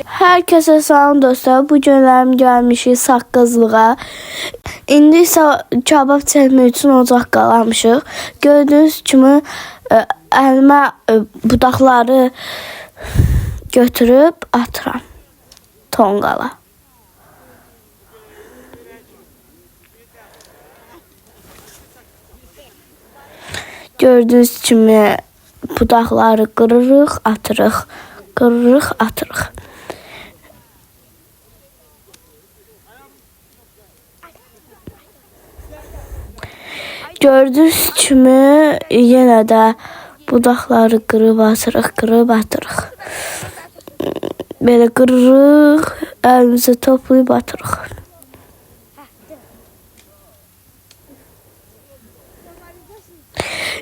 Herkese salam dostlar. Bu günlərim gəlmişik saqqızlığa. İndi isə kabab çəkmək üçün ocaq qalamışıq. Gördüyünüz kimi əlimə budaqları götürüb atıram tonqala. Gördüyünüz kimi budaqları qırırıq, atırıq. Qırırıq, atırıq. Gördüyünüz kimi yenə də budaqları qırıb atırıq, qırıb atırıq. Belə qırırıq, əlimizi toplayıb atırıq.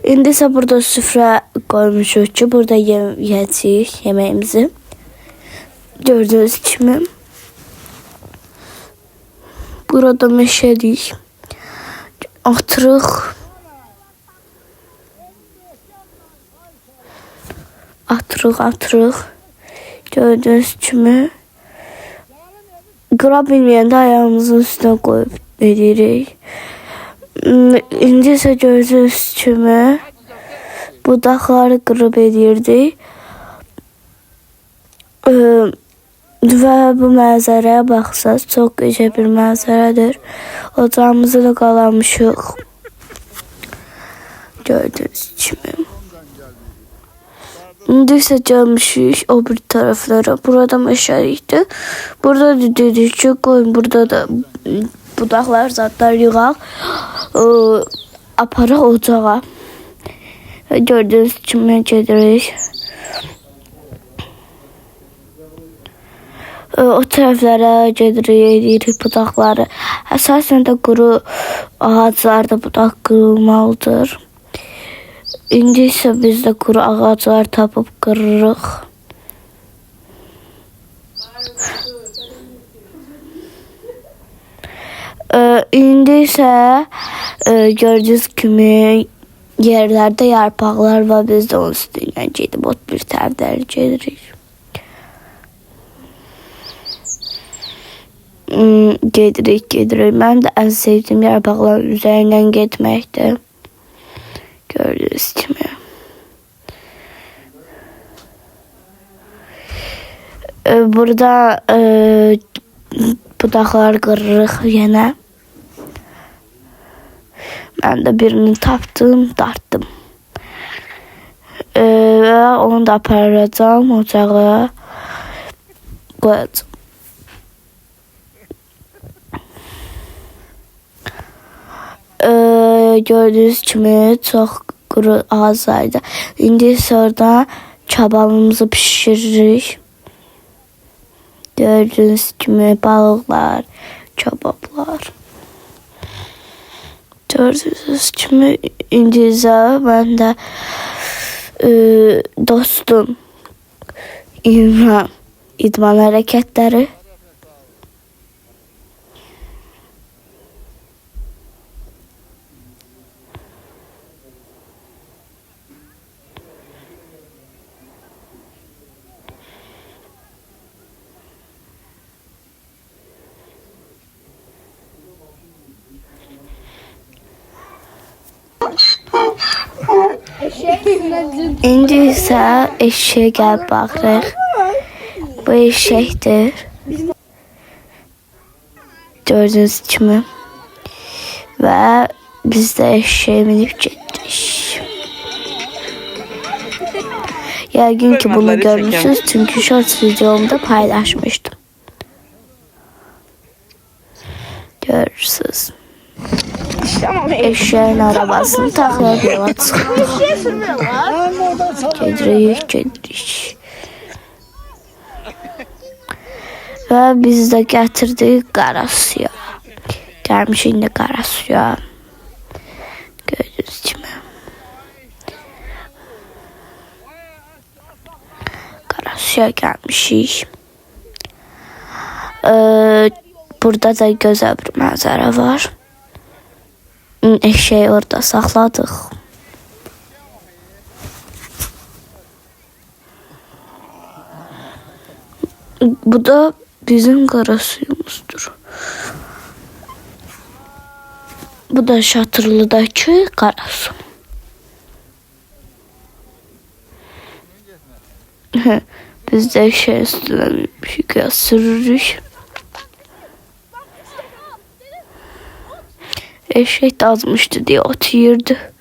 İndi isə burada süfrə qoymuşuq ki, burada yeyəcəyik yeməyimizi. Gördüyünüz kimi. Burada meşəlik. Atırıq. Atırıq, atırıq. Gördüyünüz kimi. Qıra bilməyəndə ayağımızın üstünə qoyub edirik. İndi isə gördüyünüz kimi budaqları qırıb edirdik. Və bu mənzərəyə baxsaq, çox gözəl bir mənzərədir. Ocağımızı da qalamışıq. Gördüyünüz kimi. İndi isə gəlmişik o bir tərəflərə. Burada meşəlikdir. Burada dedik ki, qoyun burada da budaqlar, zadlar yığaq. Aparaq ocağa. Gördüyünüz kimi gedirik. O tərəflərə gedirik, edirik budaqları. Əsasən də quru ağaclarda budaq qırılmalıdır. İndi isə biz də quru ağaclar tapıb qırırıq. İndi isə gördüyünüz kimi yerlərdə yarpaqlar var. Biz də onun üstündən gedib ot bir tərəfləri gedirik. Gedirik. Mənim də ən sevdiyim yarpaqların üzərindən getməkdir. Gördüyünüz kimi. Burada budaqlar qırırıq yenə. Mən də birini tapdım, dartdım. Və onu da aparacağım ocağa qoyacağım. Gördüyünüz kimi çox quru ağaclardı. İndi isə orada kababımızı pişiririk. Gördüyünüz kimi balıqlar, kabablar. Gördüyünüz kimi indi isə mən də dostum idman hərəkətləri. İndi isə eşeğe gəlib baxırıq. Bu eşekdir. Gördüyünüz kimi. Və biz də eşeğe minib getdik. Yəqin ki bunu görmüşsünüz çünkü shorts videomda paylaşmıştım. Görürsünüz. Eşeğin arabasını taxlayıb yola çıxdıq. Gedirik. Və biz də gətirdik qara suya. Gəlmişik indi qara suya. Gördüyünüz kimi. Qara suya gəlmişik. Burada da gözəl bir mənzərə var. Eşeği orada saxladıq. Bu da bizim kara suyumuzdur. Bu da Şatırlı'daki kara su. Biz de şey üstüne bir sürürük. Eşek de azmıştı diye ot yirdi.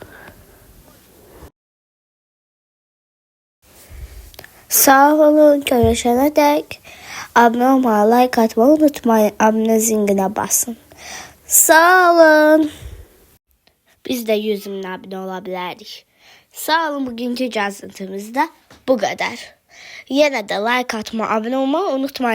Sağ olun, görüşene dek. Abone olmayı, like atmayı unutmayın. Abone zingine basın. Sağ olun. Biz de 100 bin abone olabilirdik. Sağ olun, bugünkü cazıntımızda bu kadar. Yine de like atmayı, abone olmayı unutmayın.